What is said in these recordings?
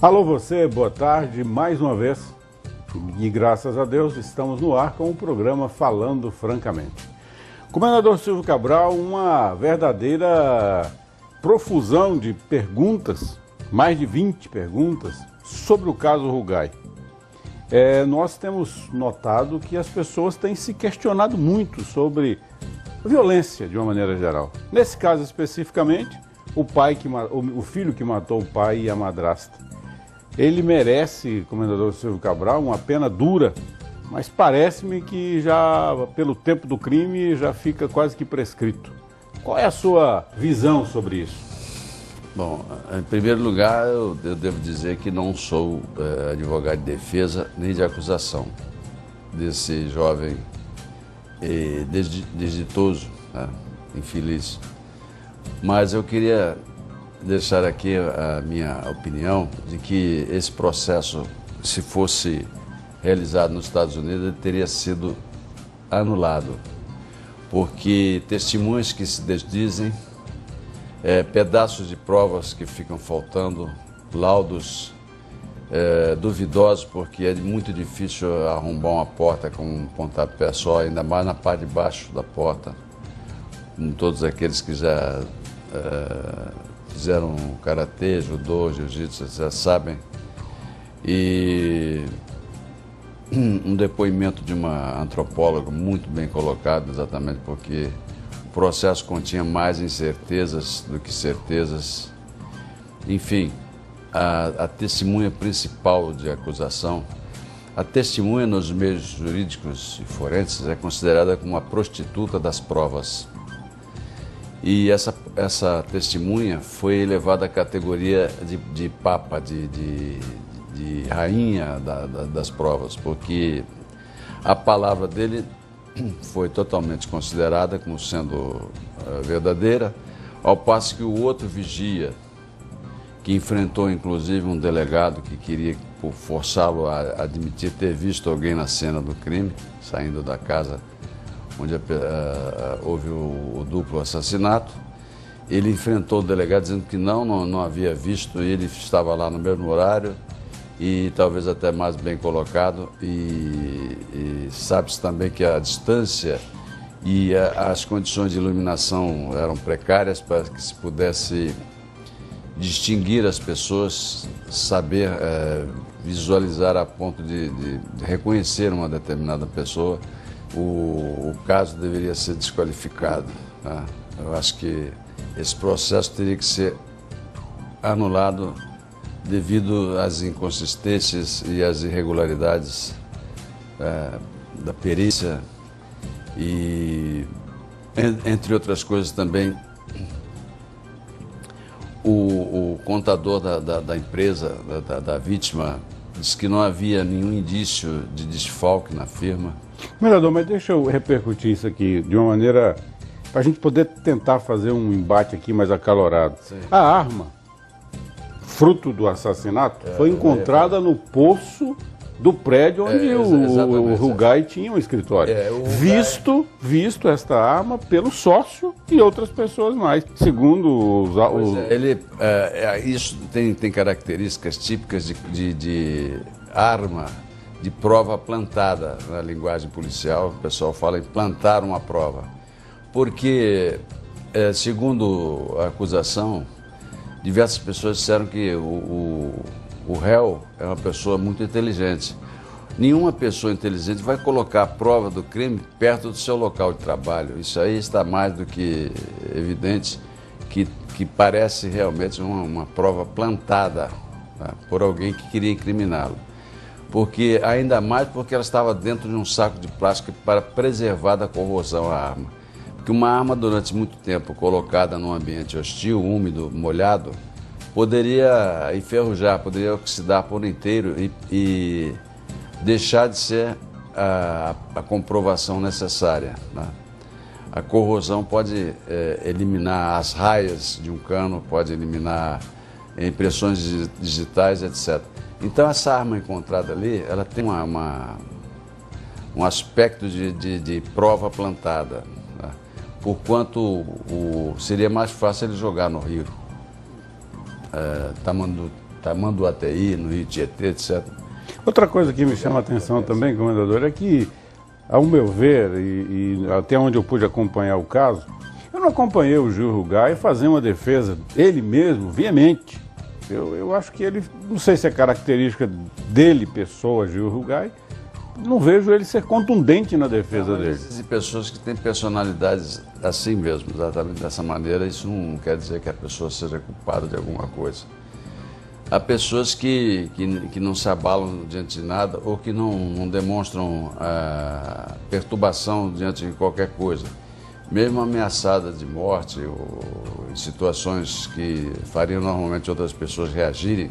Alô você, boa tarde, mais uma vez. E graças a Deus estamos no ar com o programa Falando Francamente. Comendador Silvio Cabral, uma verdadeira profusão de perguntas, mais de 20 perguntas, sobre o caso Rugai. Nós temos notado que as pessoas têm se questionado muito sobre violência de uma maneira geral. Nesse caso especificamente, o filho que matou o pai e a madrasta. Ele merece, comendador Silvio Cabral, uma pena dura, mas parece-me que já, pelo tempo do crime, já fica quase que prescrito. Qual é a sua visão sobre isso? Bom, em primeiro lugar, eu devo dizer que não sou advogado de defesa nem de acusação desse jovem desditoso, né, infeliz. Mas eu queria deixar aqui a minha opinião de que esse processo, se fosse realizado nos Estados Unidos, ele teria sido anulado, porque testemunhas que se desdizem, pedaços de provas que ficam faltando, laudos duvidosos, porque é muito difícil arrombar uma porta com um pontapé só, ainda mais na parte de baixo da porta, como todos aqueles que já fizeram karatê, judô, jiu-jitsu, já sabem. E um depoimento de uma antropóloga muito bem colocado, exatamente porque o processo continha mais incertezas do que certezas. Enfim, a testemunha principal de acusação, a testemunha nos meios jurídicos e forenses é considerada como uma prostituta das provas. E essa testemunha foi elevada à categoria de papa, de rainha das provas, porque a palavra dele foi totalmente considerada como sendo verdadeira, ao passo que o outro vigia, que enfrentou inclusive um delegado que queria forçá-lo a admitir ter visto alguém na cena do crime, saindo da casa onde houve o duplo assassinato. Ele enfrentou o delegado dizendo que não havia visto, ele estava lá no mesmo horário e talvez até mais bem colocado, e sabe-se também que a distância e as condições de iluminação eram precárias para que se pudesse distinguir as pessoas, saber visualizar a ponto de reconhecer uma determinada pessoa. O caso deveria ser desqualificado, né? Eu acho que esse processo teria que ser anulado devido às inconsistências e às irregularidades da perícia e, entre outras coisas também, o contador da empresa, da vítima, disse que não havia nenhum indício de desfalque na firma. Comendador, mas deixa eu repercutir isso aqui de uma maneira para a gente poder tentar fazer um embate aqui mais acalorado. Sim. A arma, fruto do assassinato, foi encontrada no poço do prédio onde o Rugai tinha um escritório. Visto esta arma pelo sócio e outras pessoas mais, segundo isso tem características típicas de arma de prova plantada. Na linguagem policial, o pessoal fala em plantar uma prova, porque, segundo a acusação, diversas pessoas disseram que o réu é uma pessoa muito inteligente. Nenhuma pessoa inteligente vai colocar a prova do crime perto do seu local de trabalho. Isso aí está mais do que evidente, que parece realmente uma prova plantada, tá, por alguém que queria incriminá-lo. Ainda mais porque ela estava dentro de um saco de plástico para preservar da corrosão a arma. Porque uma arma durante muito tempo colocada num ambiente hostil, úmido, molhado, poderia enferrujar, poderia oxidar por inteiro e deixar de ser a comprovação necessária, né? A corrosão pode eliminar as raias de um cano, pode eliminar impressões digitais, etc. Então essa arma encontrada ali, ela tem um aspecto de prova plantada, né? Porquanto seria mais fácil ele jogar no rio. Tamanduateí, no Rio Tietê, etc. Outra coisa que me chama a atenção também, comendador, é que, ao meu ver, e até onde eu pude acompanhar o caso, eu não acompanhei o Gil Rugai fazer uma defesa, ele mesmo, veemente. Eu acho que ele, não sei se é característica dele, pessoa, Gil Rugai, não vejo ele ser contundente na defesa dele. Existem pessoas que têm personalidades assim mesmo, exatamente dessa maneira. Isso não quer dizer que a pessoa seja culpada de alguma coisa. Há pessoas que não se abalam diante de nada ou que não demonstram perturbação diante de qualquer coisa. Mesmo ameaçadas de morte ou em situações que fariam normalmente outras pessoas reagirem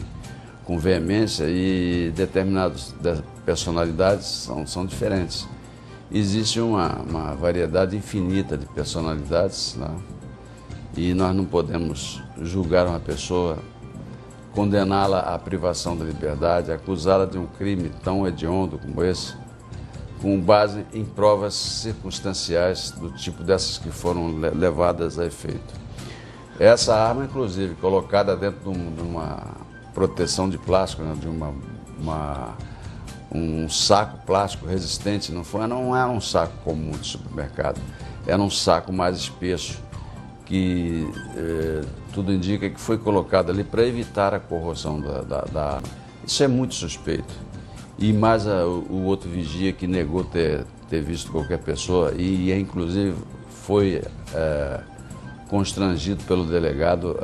com veemência, e determinadas personalidades são diferentes. Existe uma variedade infinita de personalidades, né? E nós não podemos julgar uma pessoa, condená-la à privação da liberdade, acusá-la de um crime tão hediondo como esse, com base em provas circunstanciais do tipo dessas que foram levadas a efeito. Essa arma, inclusive, colocada dentro de uma proteção de plástico, né, de um saco plástico resistente, não era um saco comum de supermercado, era um saco mais espesso, que tudo indica que foi colocado ali para evitar a corrosão da arma. Isso é muito suspeito. E mais o outro vigia que negou ter visto qualquer pessoa e inclusive foi constrangido pelo delegado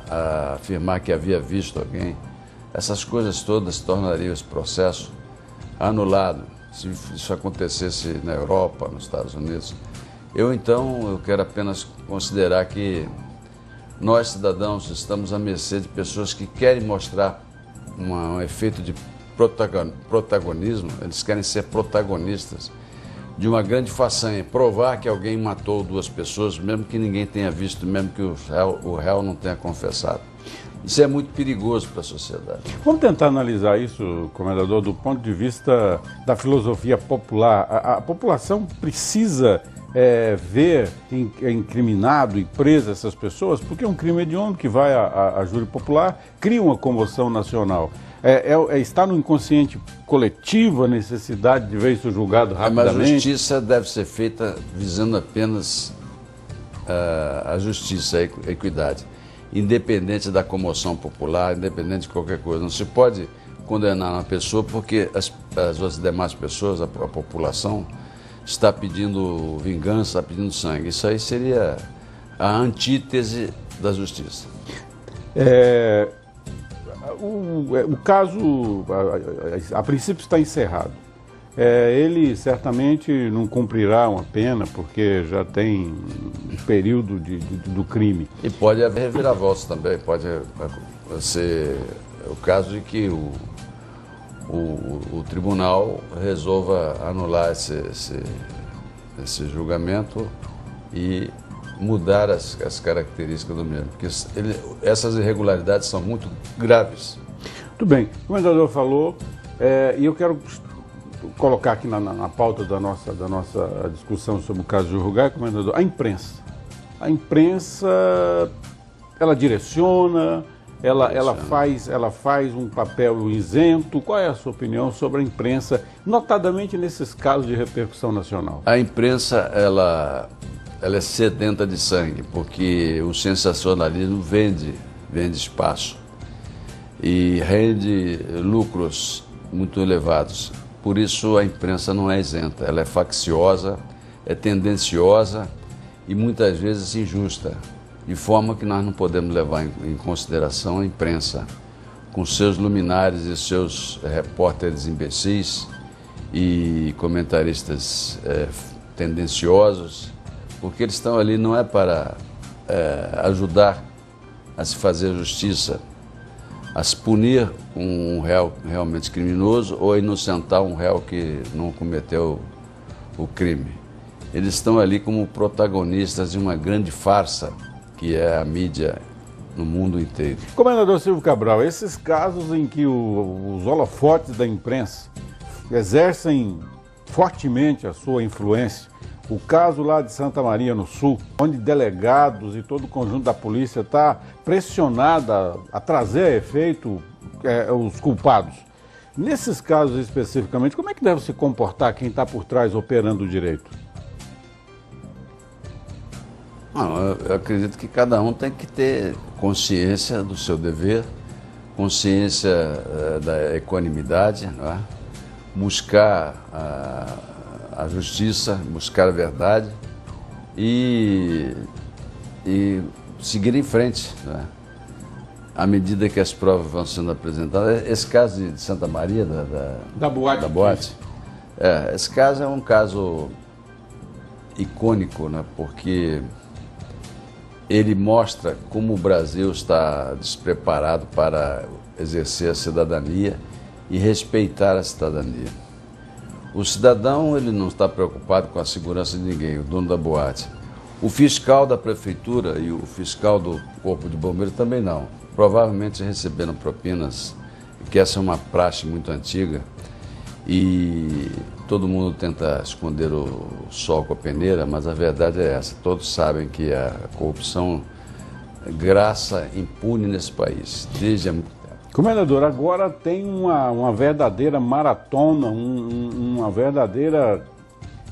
a afirmar que havia visto alguém. Essas coisas todas tornariam esse processo anulado se isso acontecesse na Europa, nos Estados Unidos. Eu quero apenas considerar que nós, cidadãos, estamos à mercê de pessoas que querem mostrar um efeito de protagonismo. Eles querem ser protagonistas de uma grande façanha, provar que alguém matou duas pessoas, mesmo que ninguém tenha visto, mesmo que o réu não tenha confessado. Isso é muito perigoso para a sociedade. Vamos tentar analisar isso, comendador, do ponto de vista da filosofia popular. A população precisa ver incriminado e preso essas pessoas, porque é um crime hediondo que vai a júri popular, cria uma comoção nacional. Está no inconsciente coletivo a necessidade de ver isso julgado rapidamente? Mas a justiça deve ser feita visando apenas a justiça, a equidade, independente da comoção popular, independente de qualquer coisa. Não se pode condenar uma pessoa porque as demais pessoas, a população, está pedindo vingança, está pedindo sangue. Isso aí seria a antítese da justiça. O caso, a princípio, está encerrado. Ele certamente não cumprirá uma pena, porque já tem um período do crime. E pode haver reviravoltas também, pode ser o caso de que o tribunal resolva anular esse julgamento e mudar as características do mesmo, porque essas irregularidades são muito graves. Muito bem, o comendador falou, e eu quero colocar aqui na pauta da nossa discussão sobre o caso de Gil Rugai, comendador, a imprensa. A imprensa, ela direciona, ela faz um papel isento. Qual é a sua opinião sobre a imprensa, notadamente nesses casos de repercussão nacional? A imprensa, ela é sedenta de sangue, porque o sensacionalismo vende espaço e rende lucros muito elevados. Por isso a imprensa não é isenta, ela é facciosa, é tendenciosa e muitas vezes injusta, de forma que nós não podemos levar em consideração a imprensa, com seus luminares e seus repórteres imbecis e comentaristas tendenciosos, porque eles estão ali não é para ajudar a se fazer justiça, a se punir um réu realmente criminoso ou a inocentar um réu que não cometeu o crime. Eles estão ali como protagonistas de uma grande farsa, que é a mídia no mundo inteiro. Comendador Silvio Cabral, esses casos em que os holofotes da imprensa exercem fortemente a sua influência. O caso lá de Santa Maria, no Sul, onde delegados e todo o conjunto da polícia está pressionada a trazer a efeito os culpados. Nesses casos especificamente, como é que deve se comportar quem está por trás operando o direito? Não, eu acredito que cada um tem que ter consciência do seu dever, consciência da equanimidade, não é? Buscar a justiça, buscar a verdade e seguir em frente, né? À medida que as provas vão sendo apresentadas. Esse caso de Santa Maria, Da boate. Esse caso é um caso icônico, né? Porque ele mostra como o Brasil está despreparado para exercer a cidadania e respeitar a cidadania. O cidadão, ele não está preocupado com a segurança de ninguém, o dono da boate. O fiscal da prefeitura e o fiscal do Corpo de Bombeiros também não. Provavelmente receberam propinas, que essa é uma praxe muito antiga e todo mundo tenta esconder o sol com a peneira, mas a verdade é essa. Todos sabem que a corrupção graça impune nesse país, desde há muito tempo. Comendador, agora tem uma verdadeira maratona, uma verdadeira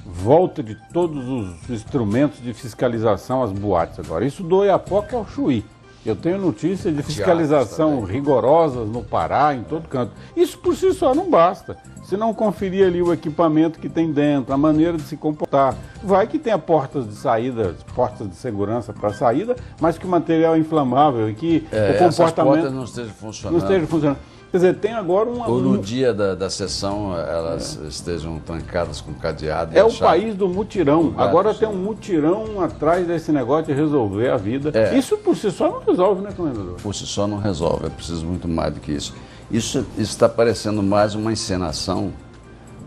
volta de todos os instrumentos de fiscalização às boates agora. Isso do Oiapoque ao Chuí. Eu tenho notícia de fiscalização rigorosas no Pará, em todo canto. Isso por si só não basta. Se não conferir ali o equipamento que tem dentro, a maneira de se comportar. Vai que tenha portas de saída, portas de segurança para saída, mas que o material é inflamável e que o comportamento essas portas não esteja funcionando. Quer dizer, tem agora ou no dia da sessão elas estejam trancadas com cadeado. É o país do mutirão. Agora tem um mutirão atrás desse negócio de resolver a vida. Isso por si só não resolve, né, comendador? Por si só não resolve, é preciso muito mais do que isso. Isso está parecendo mais uma encenação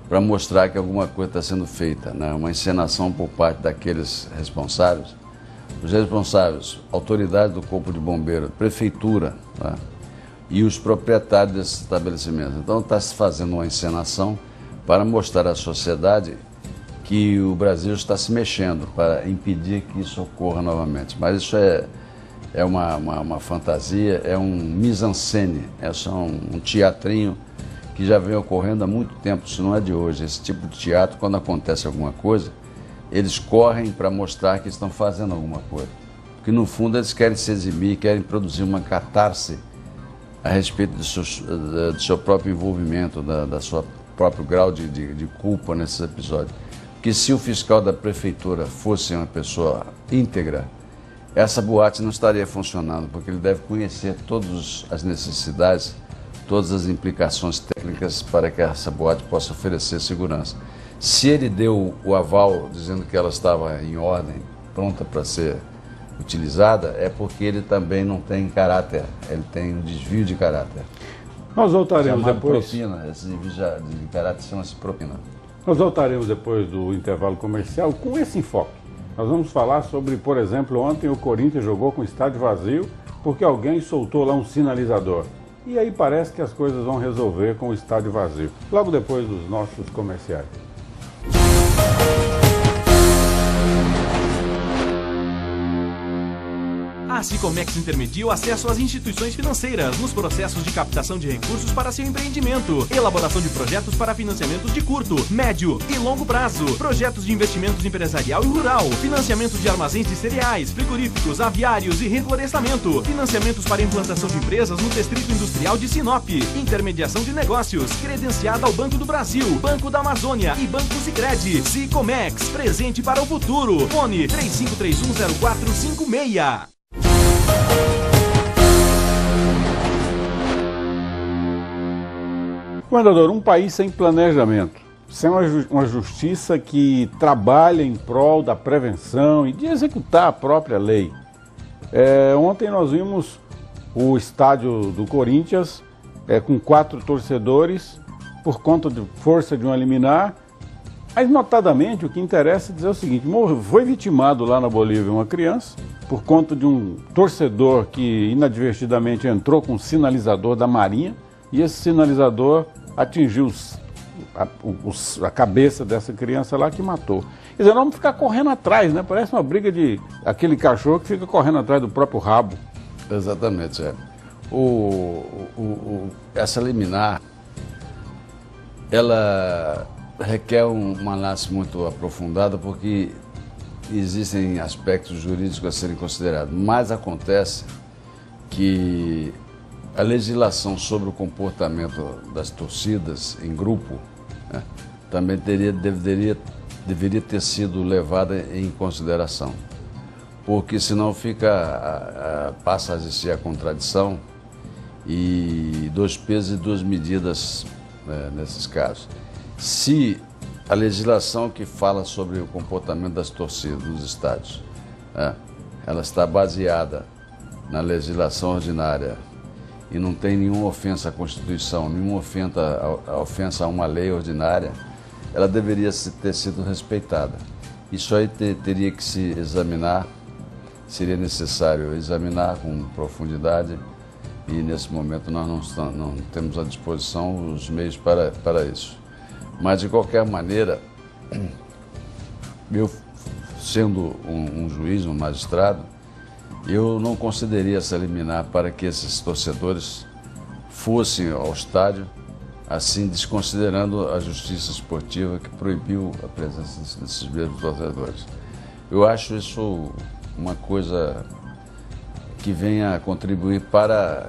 para mostrar que alguma coisa está sendo feita, né? Uma encenação por parte daqueles responsáveis. Os responsáveis, autoridades do Corpo de Bombeiro, prefeitura, né? E os proprietários desses estabelecimentos. Então está se fazendo uma encenação para mostrar à sociedade que o Brasil está se mexendo para impedir que isso ocorra novamente. Mas isso é uma fantasia, é um mise-en-scène, é só um teatrinho que já vem ocorrendo há muito tempo, isso não é de hoje. Esse tipo de teatro, quando acontece alguma coisa, eles correm para mostrar que estão fazendo alguma coisa. Porque no fundo eles querem se exibir, querem produzir uma catarse a respeito do seu próprio envolvimento, da sua próprio grau de culpa nesses episódios. Porque se o fiscal da prefeitura fosse uma pessoa íntegra, essa boate não estaria funcionando, porque ele deve conhecer todas as necessidades, todas as implicações técnicas para que essa boate possa oferecer segurança. Se ele deu o aval dizendo que ela estava em ordem, pronta para ser utilizada, é porque ele também não tem caráter, ele tem um desvio de caráter. Nós voltaremos depois. Propina, esse desvio de caráter chama-se propina. Nós voltaremos depois do intervalo comercial com esse enfoque. Nós vamos falar sobre, por exemplo, ontem o Corinthians jogou com o estádio vazio porque alguém soltou lá um sinalizador. E aí parece que as coisas vão resolver com o estádio vazio. Logo depois dos nossos comerciais. A Sicomex intermedia o acesso às instituições financeiras nos processos de captação de recursos para seu empreendimento, elaboração de projetos para financiamentos de curto, médio e longo prazo, projetos de investimentos empresarial e rural, financiamento de armazéns de cereais, frigoríficos, aviários e reflorestamento, financiamentos para implantação de empresas no Distrito Industrial de Sinop, intermediação de negócios, credenciada ao Banco do Brasil, Banco da Amazônia e Banco Sicredi. Sicomex, presente para o futuro. Fone 35310456. Comendador, um país sem planejamento, sem uma justiça que trabalha em prol da prevenção e de executar a própria lei. Ontem nós vimos o estádio do Corinthians com 4 torcedores por conta de força de uma liminar, mas notadamente o que interessa é dizer o seguinte: foi vitimado lá na Bolívia uma criança por conta de um torcedor que inadvertidamente entrou com um sinalizador da Marinha e esse sinalizador atingiu a cabeça dessa criança lá que matou. Quer dizer, nós vamos ficar correndo atrás, né? Parece uma briga de aquele cachorro que fica correndo atrás do próprio rabo. Exatamente, é. Essa liminar, ela requer uma análise muito aprofundada, porque existem aspectos jurídicos a serem considerados. Mas acontece que a legislação sobre o comportamento das torcidas em grupo, né, também deveria ter sido levada em consideração. Porque senão passa a existir a contradição e 2 pesos e 2 medidas, né, nesses casos. Se a legislação que fala sobre o comportamento das torcidas nos estádios, né, ela está baseada na legislação ordinária e não tem nenhuma ofensa à Constituição, nenhuma ofensa a uma lei ordinária, ela deveria ter sido respeitada. Isso aí teria que se examinar, seria necessário examinar com profundidade, e nesse momento nós não temos à disposição os meios para isso. Mas, de qualquer maneira, eu, sendo um juiz, um magistrado, eu não concederia essa liminar para que esses torcedores fossem ao estádio, assim desconsiderando a justiça esportiva que proibiu a presença desses mesmos torcedores. Eu acho isso uma coisa que venha a contribuir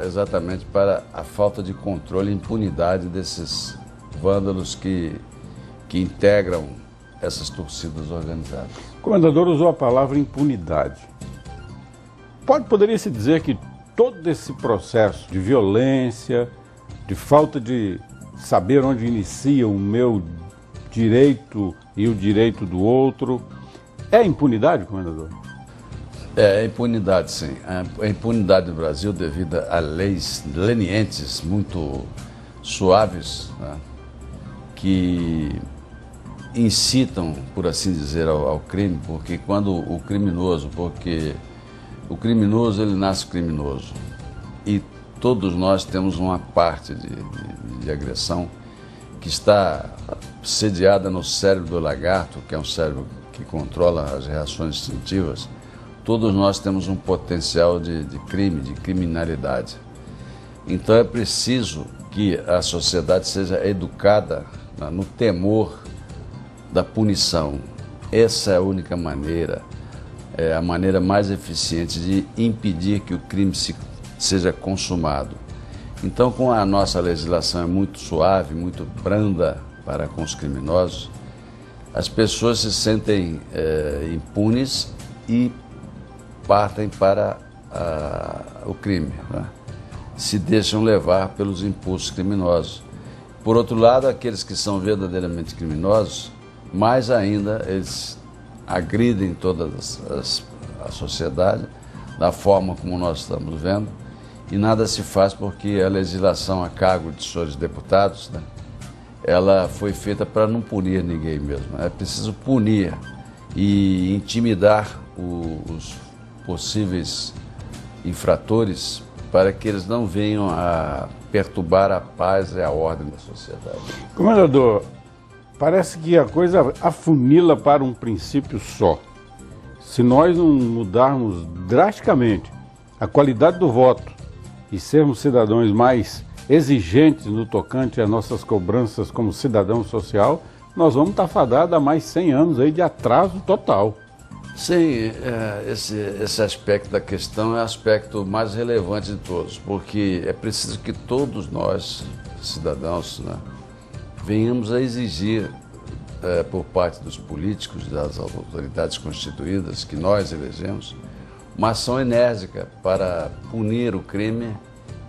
exatamente para a falta de controle e impunidade desses vândalos que integram essas torcidas organizadas. O comendador usou a palavra impunidade. Poderia-se dizer que todo esse processo de violência, de falta de saber onde inicia o meu direito e o direito do outro, é impunidade, comendador? É impunidade, sim. A impunidade no Brasil, devido a leis lenientes, muito suaves, né, que incitam, por assim dizer, ao crime, porque o criminoso ele nasce criminoso, e todos nós temos uma parte de agressão que está sediada no cérebro do lagarto, que é um cérebro que controla as reações instintivas. Todos nós temos um potencial de crime, de criminalidade. Então é preciso que a sociedade seja educada no temor da punição. Essa é a única maneira, é a maneira mais eficiente de impedir que o crime seja consumado. Então, como a nossa legislação é muito suave, muito branda para com os criminosos, as pessoas se sentem impunes e partem para o crime, né? Se deixam levar pelos impulsos criminosos. Por outro lado, aqueles que são verdadeiramente criminosos, mais ainda, eles agridem toda a sociedade da forma como nós estamos vendo, e nada se faz porque a legislação a cargo de senhores deputados, né, ela foi feita para não punir ninguém mesmo. É preciso punir e intimidar os possíveis infratores para que eles não venham a perturbar a paz e a ordem da sociedade. Comendador, parece que a coisa afunila para um princípio só. Se nós não mudarmos drasticamente a qualidade do voto e sermos cidadãos mais exigentes no tocante às nossas cobranças como cidadão social, nós vamos estar fadados a mais 100 anos aí de atraso total. Sim, esse aspecto da questão é o aspecto mais relevante de todos, porque é preciso que todos nós, cidadãos, né, venhamos a exigir por parte dos políticos, das autoridades constituídas que nós elegemos, uma ação enérgica para punir o crime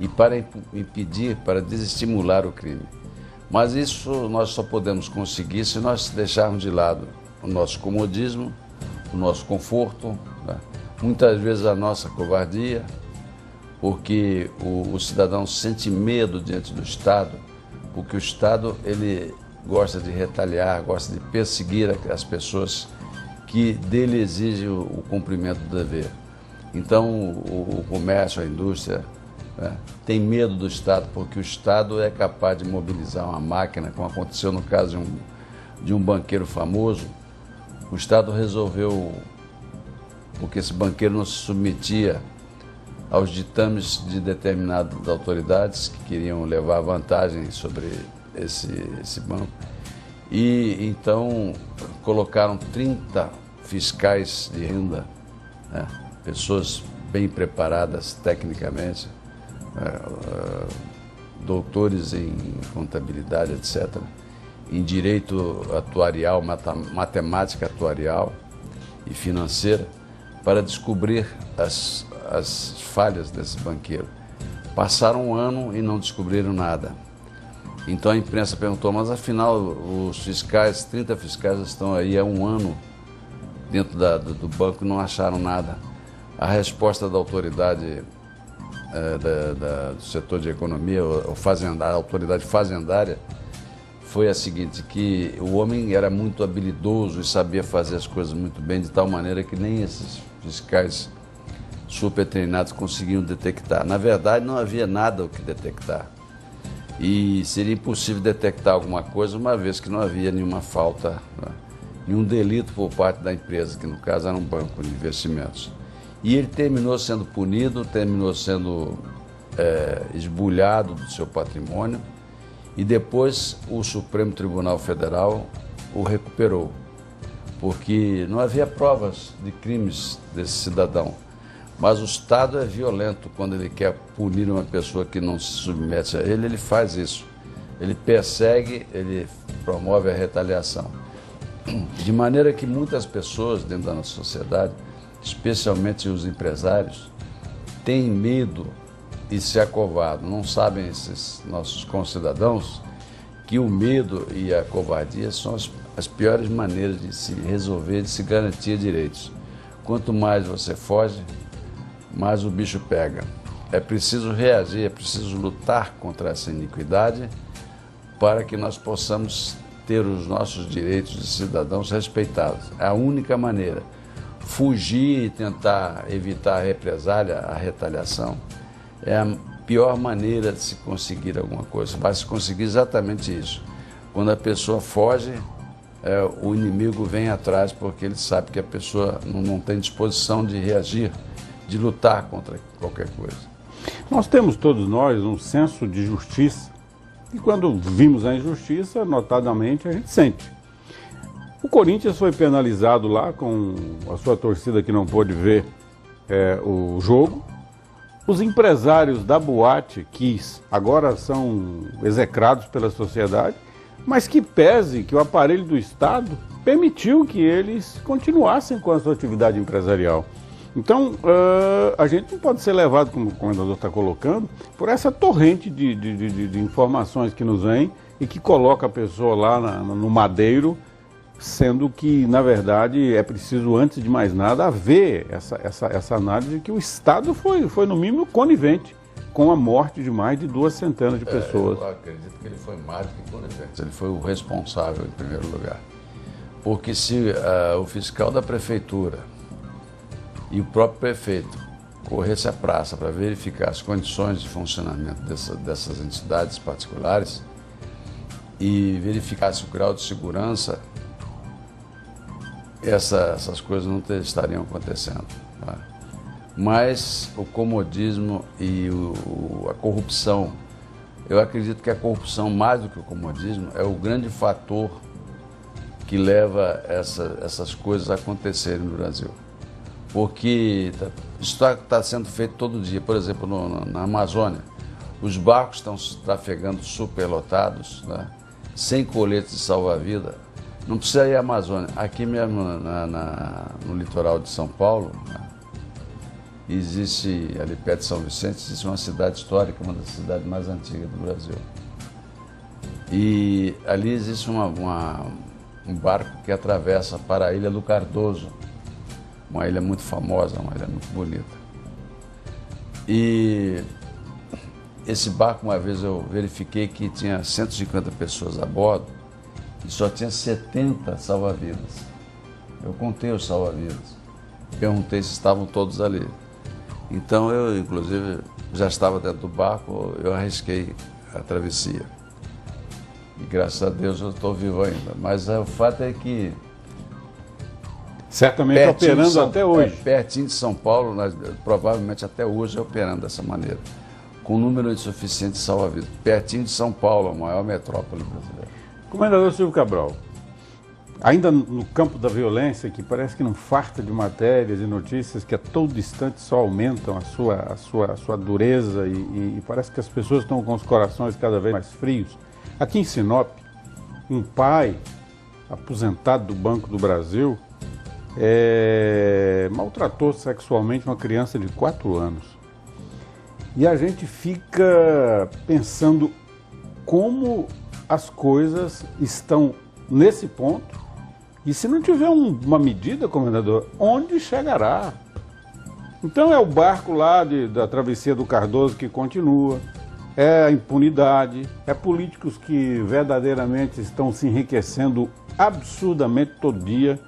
e para impedir, para desestimular o crime. Mas isso nós só podemos conseguir se nós deixarmos de lado o nosso comodismo, o nosso conforto, né? Muitas vezes a nossa covardia, porque o cidadão sente medo diante do Estado, porque o Estado ele gosta de retaliar, gosta de perseguir as pessoas que dele exigem o cumprimento do dever. Então o comércio, a indústria, né? Tem medo do Estado, porque o Estado é capaz de mobilizar uma máquina, como aconteceu no caso de um banqueiro famoso. O Estado resolveu, porque esse banqueiro não se submetia aos ditames de determinadas autoridades que queriam levar vantagem sobre esse banco. E então colocaram 30 fiscais de renda, né? Pessoas bem preparadas tecnicamente, doutores em contabilidade, etc., em direito atuarial, matemática atuarial e financeira, para descobrir as falhas desse banqueiro. Passaram um ano e não descobriram nada. Então a imprensa perguntou, mas afinal os fiscais, 30 fiscais estão aí há um ano dentro do banco e não acharam nada. A resposta da autoridade do setor de economia, a autoridade fazendária, foi a seguinte, que o homem era muito habilidoso e sabia fazer as coisas muito bem, de tal maneira que nem esses fiscais super treinados conseguiam detectar. Na verdade, não havia nada o que detectar. E seria impossível detectar alguma coisa, uma vez que não havia nenhuma falta, né, nenhum delito por parte da empresa, que no caso era um banco de investimentos. E ele terminou sendo punido, terminou sendo esbulhado do seu patrimônio, e depois o Supremo Tribunal Federal o recuperou, porque não havia provas de crimes desse cidadão. Mas o Estado é violento quando ele quer punir uma pessoa que não se submete a ele, ele faz isso. Ele persegue, ele promove a retaliação. De maneira que muitas pessoas dentro da nossa sociedade, especialmente os empresários, têm medo e se acovardam. Não sabem esses nossos concidadãos que o medo e a covardia são as piores maneiras de se resolver, de se garantir direitos. Quanto mais você foge, mais o bicho pega. É preciso reagir, é preciso lutar contra essa iniquidade para que nós possamos ter os nossos direitos de cidadãos respeitados. É a única maneira. Fugir e tentar evitar a represália, a retaliação, é a pior maneira de se conseguir alguma coisa. Vai se conseguir exatamente isso. Quando a pessoa foge, o inimigo vem atrás, porque ele sabe que a pessoa não tem disposição de reagir, de lutar contra qualquer coisa. Nós temos, todos nós, um senso de justiça, e quando vimos a injustiça, notadamente, a gente sente. O Corinthians foi penalizado lá com a sua torcida que não pôde ver o jogo. Os empresários da boate, que agora são execrados pela sociedade, mas que pese que o aparelho do Estado permitiu que eles continuassem com a sua atividade empresarial. Então, a gente não pode ser levado, como o comendador está colocando, por essa torrente de informações que nos vem e que coloca a pessoa lá no madeiro, sendo que, na verdade, é preciso, antes de mais nada, haver essa análise de que o Estado foi, no mínimo, conivente com a morte de mais de 200 de pessoas. Eu acredito que ele foi mais do que conivente. Ele foi o responsável, em primeiro lugar. Porque se o fiscal da prefeitura e o próprio prefeito corresse à praça para verificar as condições de funcionamento dessas entidades particulares e verificasse o grau de segurança, essas coisas não estariam acontecendo. Tá? Mas o comodismo e a corrupção, eu acredito que a corrupção, mais do que o comodismo, é o grande fator que leva essas coisas a acontecerem no Brasil. Porque isso está sendo feito todo dia. Por exemplo, na Amazônia, os barcos estão trafegando superlotados, né, sem coletes de salva-vida. Não precisa ir à Amazônia. Aqui mesmo no litoral de São Paulo, né, existe, ali perto de São Vicente, existe uma cidade histórica, uma das cidades mais antigas do Brasil. E ali existe um barco que atravessa para a Ilha do Cardoso, uma ilha muito famosa, uma ilha muito bonita. E esse barco, uma vez eu verifiquei que tinha 150 pessoas a bordo e só tinha 70 salva-vidas. Eu contei os salva-vidas, perguntei se estavam todos ali. Então eu, inclusive, já estava dentro do barco, eu arrisquei a travessia. E graças a Deus eu estou vivo ainda. Mas o fato é que... Certamente operando até hoje. Pertinho de São Paulo, provavelmente até hoje operando dessa maneira. Com número insuficiente de salva-vidas. Pertinho de São Paulo, a maior metrópole brasileira. Comendador Silvio Cabral, ainda no campo da violência, que parece que não farta de matérias e notícias que a todo instante só aumentam a sua dureza e parece que as pessoas estão com os corações cada vez mais frios. Aqui em Sinop, um pai aposentado do Banco do Brasil maltratou sexualmente uma criança de 4 anos. E a gente fica pensando como as coisas estão nesse ponto e se não tiver uma medida, comendador, onde chegará? Então é o barco lá da travessia do Cardoso que continua, é a impunidade, é políticos que verdadeiramente estão se enriquecendo absurdamente todo dia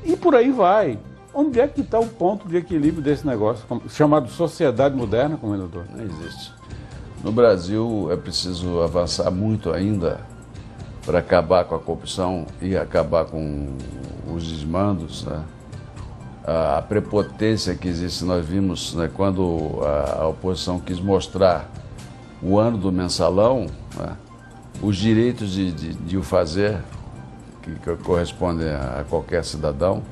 e por aí vai. Onde é que está o ponto de equilíbrio desse negócio, chamado sociedade moderna, comendador? Não existe. No Brasil é preciso avançar muito ainda para acabar com a corrupção e acabar com os desmandos, né? A prepotência que existe, nós vimos, né, quando a oposição quis mostrar o ano do mensalão, né, os direitos de o fazer, que correspondem a qualquer cidadão,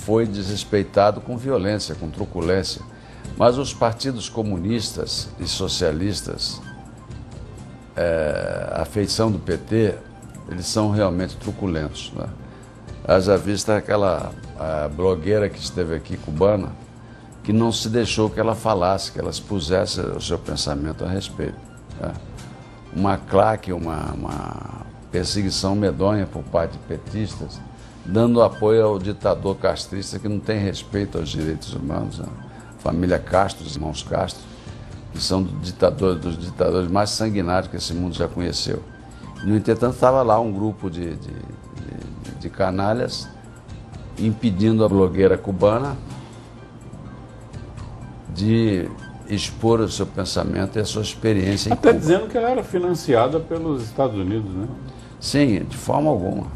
foi desrespeitado com violência, com truculência. Mas os partidos comunistas e socialistas, a feição do PT, eles são realmente truculentos, né? Haja vista aquela blogueira que esteve aqui, cubana, que não se deixou que ela falasse, que ela expusesse o seu pensamento a respeito, né? Uma claque, uma perseguição medonha por parte de petistas, dando apoio ao ditador castrista que não tem respeito aos direitos humanos, né? Família Castro, os irmãos Castro, que são dos ditadores mais sanguinários que esse mundo já conheceu. No entretanto, estava lá um grupo de canalhas impedindo a blogueira cubana de expor o seu pensamento e a sua experiência em Até Cuba. dizendo que ela era financiada pelos Estados Unidos, né? Sim, de forma alguma.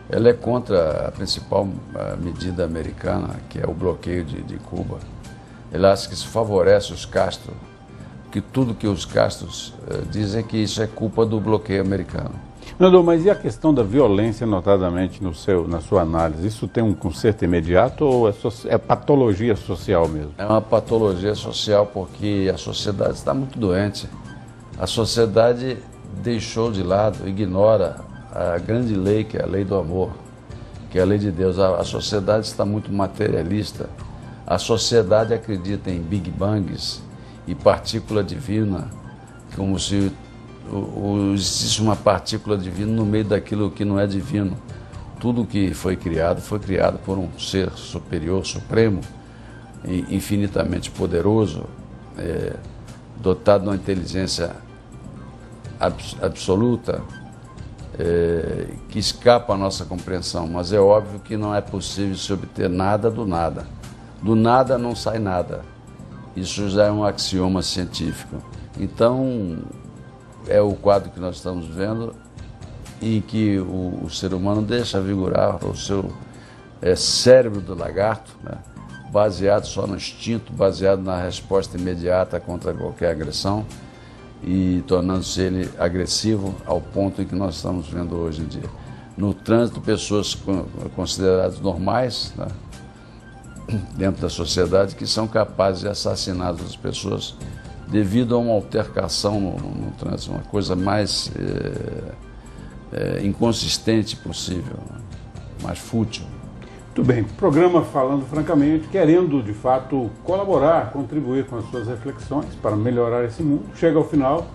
Ela é contra a principal medida americana, que é o bloqueio de Cuba. Ela acha que isso favorece os Castro, que tudo que os Castros dizem que isso é culpa do bloqueio americano. Nando, mas e a questão da violência, notadamente na sua análise? Isso tem um conserto imediato ou é patologia social mesmo? É uma patologia social porque a sociedade está muito doente. A sociedade deixou de lado, ignora a grande lei, que é a lei do amor, que é a lei de Deus. A sociedade está muito materialista. A sociedade acredita em Big Bangs e partícula divina, como se existisse uma partícula divina no meio daquilo que não é divino. Tudo que foi criado por um ser superior, supremo, e infinitamente poderoso, dotado de uma inteligência absoluta, que escapa à nossa compreensão, mas é óbvio que não é possível se obter nada do nada. Do nada não sai nada. Isso já é um axioma científico. Então, é o quadro que nós estamos vendo, em que o ser humano deixa vigorar o seu cérebro do lagarto, né, baseado só no instinto, baseado na resposta imediata contra qualquer agressão, e tornando-se ele agressivo ao ponto em que nós estamos vendo hoje em dia. No trânsito, pessoas consideradas normais, né, dentro da sociedade, que são capazes de assassinar outras pessoas devido a uma altercação no trânsito, uma coisa mais inconsistente possível, mais fútil. Muito bem, programa Falando Francamente, querendo de fato colaborar, contribuir com as suas reflexões para melhorar esse mundo. Chega ao final,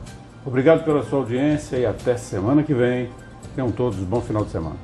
obrigado pela sua audiência e até semana que vem. Tenham todos um bom final de semana.